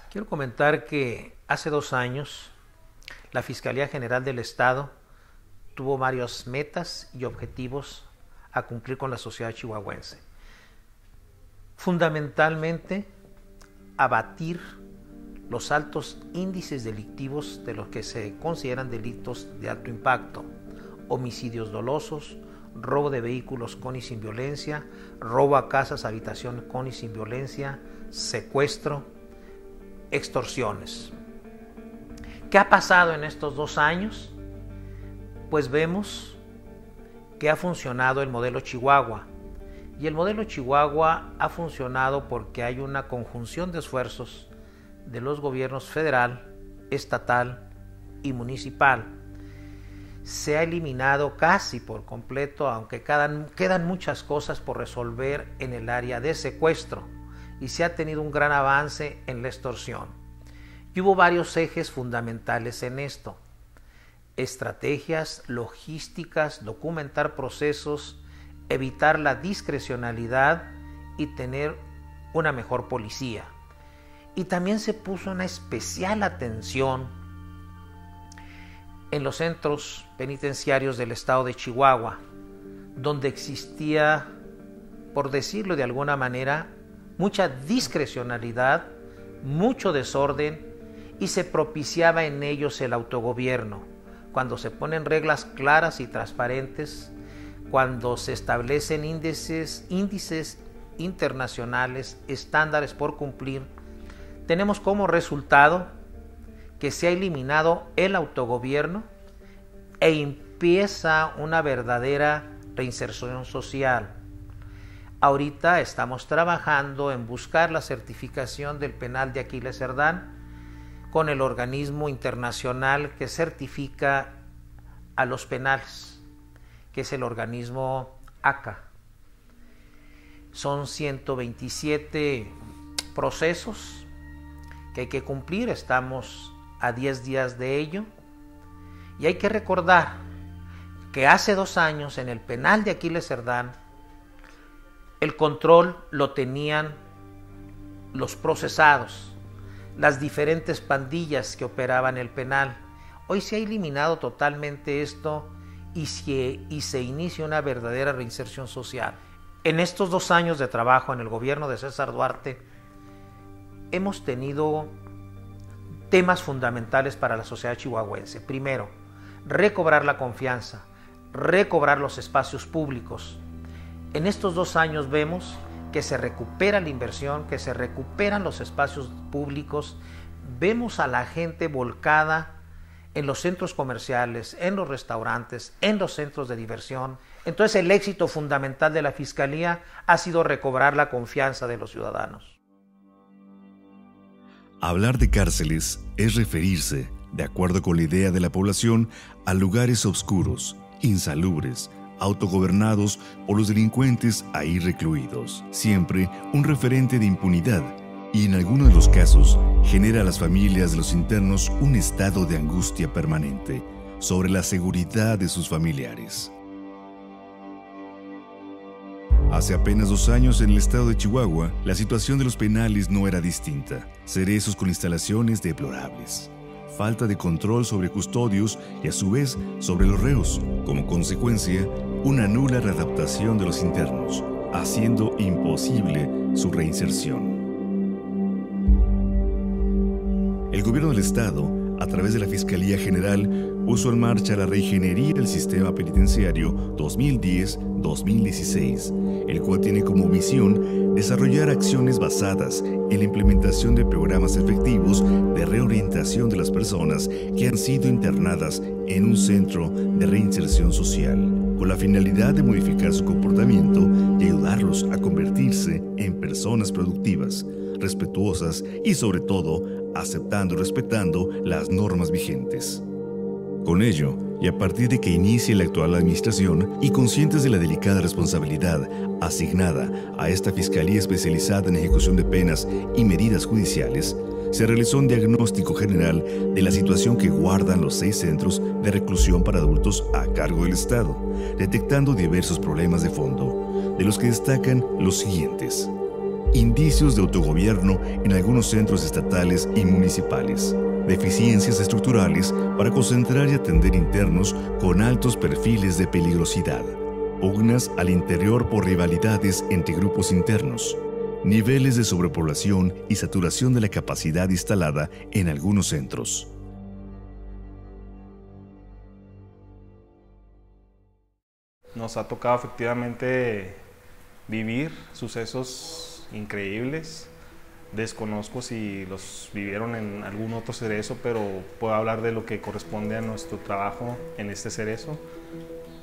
Quiero comentar que hace 2 años la Fiscalía General del Estado tuvo varias metas y objetivos a cumplir con la sociedad chihuahuense. Fundamentalmente, abatir los altos índices delictivos de los que se consideran delitos de alto impacto: homicidios dolosos, robo de vehículos con y sin violencia, robo a casas, habitación con y sin violencia, secuestro, extorsiones. ¿Qué ha pasado en estos 2 años? Pues vemos que ha funcionado el modelo Chihuahua. Y el modelo Chihuahua ha funcionado porque hay una conjunción de esfuerzos de los gobiernos federal, estatal y municipal. Se ha eliminado casi por completo, aunque quedan muchas cosas por resolver en el área de secuestro, y se ha tenido un gran avance en la extorsión. Y hubo varios ejes fundamentales en esto: estrategias, logísticas, documentar procesos, evitar la discrecionalidad y tener una mejor policía. Y también se puso una especial atención en los centros penitenciarios del estado de Chihuahua, donde existía, por decirlo de alguna manera, mucha discrecionalidad, mucho desorden, y se propiciaba en ellos el autogobierno. Cuando se ponen reglas claras y transparentes, cuando se establecen índices internacionales, estándares por cumplir, tenemos como resultado que se ha eliminado el autogobierno e empieza una verdadera reinserción social. Ahorita estamos trabajando en buscar la certificación del penal de Aquiles Cerdán con el organismo internacional que certifica a los penales, que es el organismo ACA. Son 127 procesos que hay que cumplir, estamos a 10 días de ello, y hay que recordar que hace 2 años en el penal de Aquiles Cerdán el control lo tenían los procesados, las diferentes pandillas que operaban el penal. Hoy se ha eliminado totalmente esto y se inicia una verdadera reinserción social. En estos 2 años de trabajo en el gobierno de César Duarte hemos tenido temas fundamentales para la sociedad chihuahuense. Primero, recobrar la confianza, recobrar los espacios públicos. En estos 2 años vemos que se recupera la inversión, que se recuperan los espacios públicos, vemos a la gente volcada en los centros comerciales, en los restaurantes, en los centros de diversión. Entonces el éxito fundamental de la Fiscalía ha sido recobrar la confianza de los ciudadanos. Hablar de cárceles es referirse, de acuerdo con la idea de la población, a lugares oscuros, insalubres, autogobernados por los delincuentes ahí recluidos. Siempre un referente de impunidad y, en algunos de los casos, genera a las familias de los internos un estado de angustia permanente sobre la seguridad de sus familiares. Hace apenas 2 años en el estado de Chihuahua, la situación de los penales no era distinta. Cerezos con instalaciones deplorables, falta de control sobre custodios y a su vez sobre los reos. Como consecuencia, una nula readaptación de los internos, haciendo imposible su reinserción. El gobierno del estado, a través de la Fiscalía General, puso en marcha la reingeniería del sistema penitenciario 2010-2016, el cual tiene como misión desarrollar acciones basadas en la implementación de programas efectivos de reorientación de las personas que han sido internadas en un centro de reinserción social, con la finalidad de modificar su comportamiento y ayudarlos a convertirse en personas productivas, respetuosas y, sobre todo, aceptando y respetando las normas vigentes. Con ello, y a partir de que inicie la actual administración y conscientes de la delicada responsabilidad asignada a esta Fiscalía especializada en ejecución de penas y medidas judiciales, se realizó un diagnóstico general de la situación que guardan los 6 centros de reclusión para adultos a cargo del Estado, detectando diversos problemas de fondo, de los que destacan los siguientes: indicios de autogobierno en algunos centros estatales y municipales, deficiencias estructurales para concentrar y atender internos con altos perfiles de peligrosidad, pugnas al interior por rivalidades entre grupos internos, niveles de sobrepoblación y saturación de la capacidad instalada en algunos centros. Nos ha tocado efectivamente vivir sucesos increíbles. Desconozco si los vivieron en algún otro cerezo, pero puedo hablar de lo que corresponde a nuestro trabajo en este cerezo.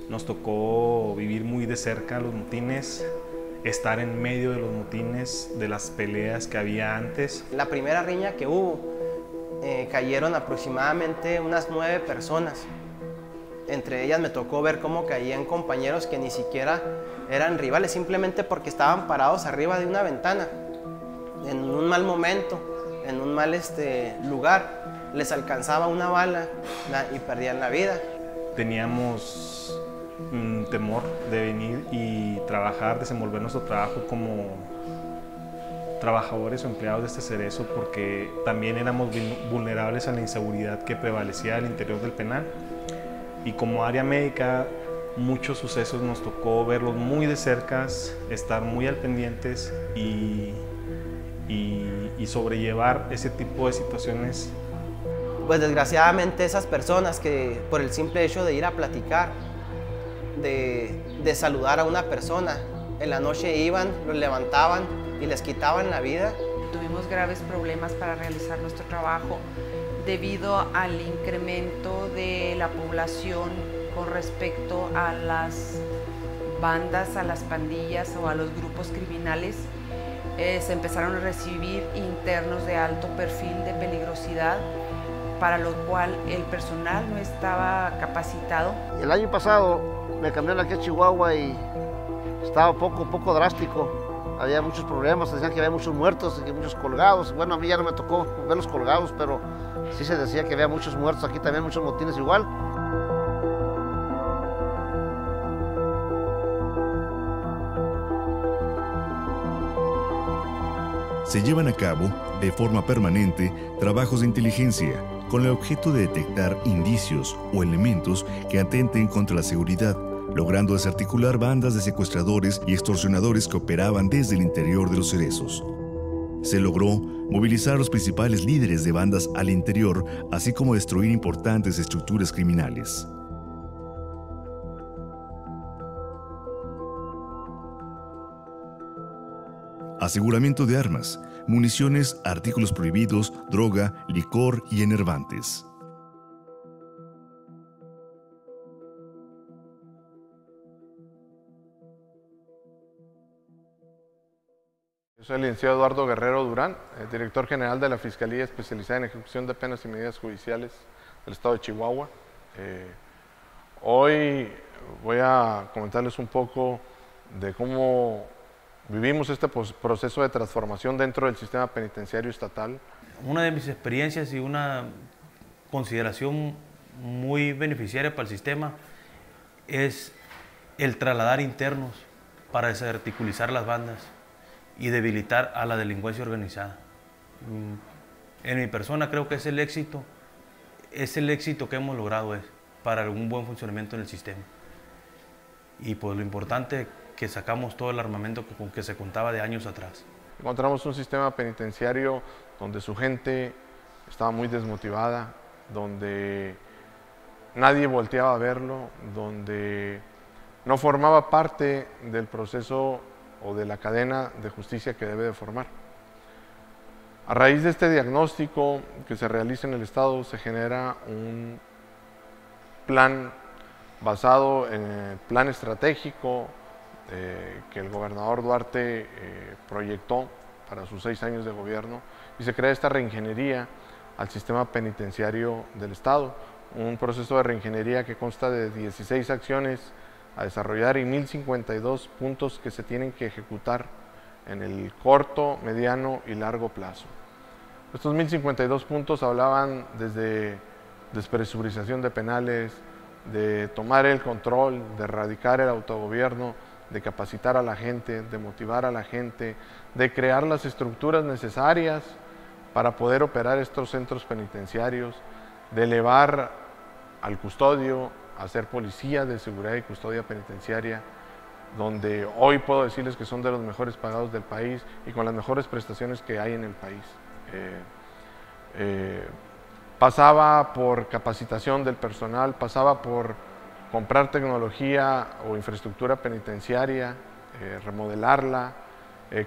Nos tocó vivir muy de cerca los motines, estar en medio de los motines, de las peleas que había antes. La primera riña que hubo, cayeron aproximadamente unas 9 personas. Entre ellas me tocó ver cómo caían compañeros que ni siquiera eran rivales, simplemente porque estaban parados arriba de una ventana, en un mal momento, en un mal lugar. Les alcanzaba una bala y perdían la vida. Teníamos temor de venir y trabajar, desenvolver nuestro trabajo como trabajadores o empleados de este cerezo, porque también éramos vulnerables a la inseguridad que prevalecía al interior del penal. Y como área médica, muchos sucesos nos tocó verlos muy de cerca, estar muy al pendientes y sobrellevar ese tipo de situaciones. Pues desgraciadamente esas personas que por el simple hecho de ir a platicar, de saludar a una persona, en la noche iban, los levantaban y les quitaban la vida. Tuvimos graves problemas para realizar nuestro trabajo debido al incremento de la población con respecto a las bandas, a las pandillas o a los grupos criminales. Se empezaron a recibir internos de alto perfil de peligrosidad, para lo cual el personal no estaba capacitado. El año pasado me cambiaron aquí a Chihuahua y estaba un poco drástico. Había muchos problemas, decían que había muchos muertos y muchos colgados. Bueno, a mí ya no me tocó verlos colgados, pero sí se decía que había muchos muertos aquí también, muchos motines igual. Se llevan a cabo, de forma permanente, trabajos de inteligencia, con el objeto de detectar indicios o elementos que atenten contra la seguridad, logrando desarticular bandas de secuestradores y extorsionadores que operaban desde el interior de los cerezos. Se logró movilizar a los principales líderes de bandas al interior, así como destruir importantes estructuras criminales. Aseguramiento de armas, municiones, artículos prohibidos, droga, licor y enervantes. Yo soy el licenciado Eduardo Guerrero Durán, director general de la Fiscalía Especializada en Ejecución de Penas y Medidas Judiciales del Estado de Chihuahua. Hoy voy a comentarles un poco de cómo vivimos este proceso de transformación dentro del sistema penitenciario estatal. Una de mis experiencias y una consideración muy beneficiaria para el sistema es el trasladar internos para desarticular las bandas y debilitar a la delincuencia organizada. En mi persona creo que es el éxito que hemos logrado para un buen funcionamiento en el sistema. Y pues lo importante que sacamos todo el armamento con que se contaba de años atrás. Encontramos un sistema penitenciario donde su gente estaba muy desmotivada, donde nadie volteaba a verlo, donde no formaba parte del proceso o de la cadena de justicia que debe de formar. A raíz de este diagnóstico que se realiza en el Estado, se genera un plan basado en el plan estratégico que el gobernador Duarte proyectó para sus 6 años de gobierno, y se crea esta reingeniería al sistema penitenciario del Estado, un proceso de reingeniería que consta de 16 acciones a desarrollar y 1052 puntos que se tienen que ejecutar en el corto, mediano y largo plazo. Estos 1052 puntos hablaban desde despresurización de penales, de tomar el control, de erradicar el autogobierno, de capacitar a la gente, de motivar a la gente, de crear las estructuras necesarias para poder operar estos centros penitenciarios, de elevar al custodio a ser policía de seguridad y custodia penitenciaria, donde hoy puedo decirles que son de los mejores pagados del país y con las mejores prestaciones que hay en el país. Pasaba por capacitación del personal, pasaba por comprar tecnología o infraestructura penitenciaria, remodelarla,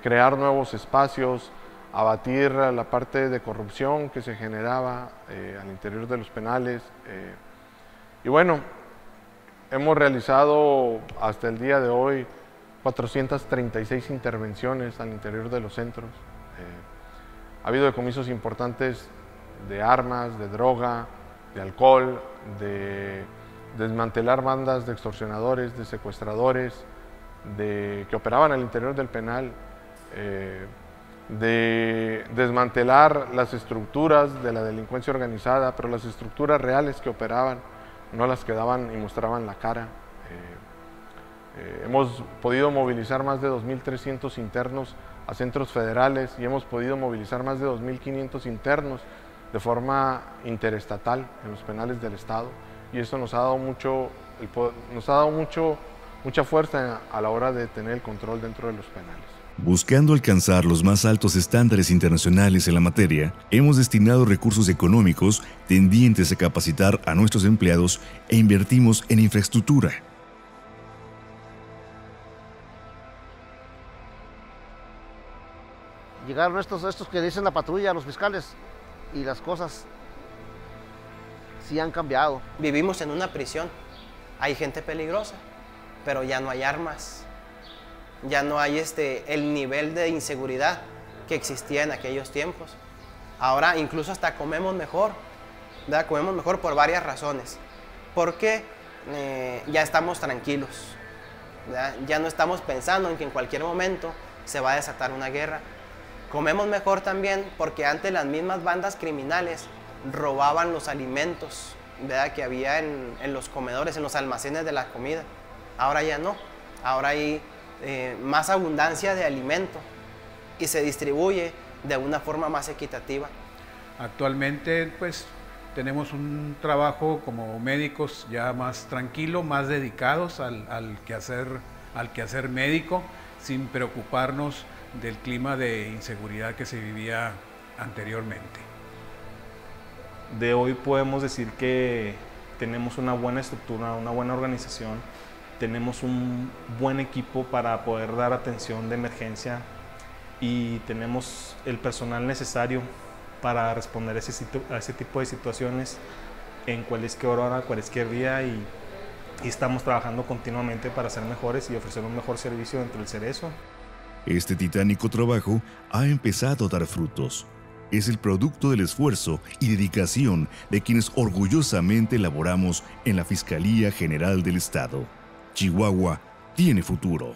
crear nuevos espacios, abatir la parte de corrupción que se generaba al interior de los penales. Y bueno, hemos realizado hasta el día de hoy 436 intervenciones al interior de los centros. Ha habido decomisos importantes de armas, de droga, de alcohol, de desmantelar bandas de extorsionadores, de secuestradores, que operaban al interior del penal, de desmantelar las estructuras de la delincuencia organizada, pero las estructuras reales que operaban no las quedaban y mostraban la cara. Hemos podido movilizar más de 2.300 internos a centros federales y hemos podido movilizar más de 2.500 internos de forma interestatal en los penales del Estado, y eso nos ha dado mucha fuerza a la hora de tener el control dentro de los penales. Buscando alcanzar los más altos estándares internacionales en la materia, hemos destinado recursos económicos tendientes a capacitar a nuestros empleados e invertimos en infraestructura. Llegaron estos que dicen la patrulla, los fiscales, y las cosas sí han cambiado. Vivimos en una prisión, hay gente peligrosa, pero ya no hay armas, ya no hay el nivel de inseguridad que existía en aquellos tiempos. Ahora incluso hasta comemos mejor, ¿verdad? Comemos mejor por varias razones. Porque ya estamos tranquilos, ¿verdad? Ya no estamos pensando en que en cualquier momento se va a desatar una guerra. Comemos mejor también porque antes las mismas bandas criminales robaban los alimentos, ¿verdad?, que había en los comedores, en los almacenes de la comida. Ahora ya no, ahora hay más abundancia de alimento y se distribuye de una forma más equitativa. Actualmente pues tenemos un trabajo como médicos ya más tranquilo, más dedicados al quehacer médico, sin preocuparnos del clima de inseguridad que se vivía anteriormente. De hoy podemos decir que tenemos una buena estructura, una buena organización, tenemos un buen equipo para poder dar atención de emergencia y tenemos el personal necesario para responder a ese tipo de situaciones en cualquier hora, cualquier día, y estamos trabajando continuamente para ser mejores y ofrecer un mejor servicio dentro del Cerezo. Este titánico trabajo ha empezado a dar frutos. Es el producto del esfuerzo y dedicación de quienes orgullosamente laboramos en la Fiscalía General del Estado. Chihuahua tiene futuro.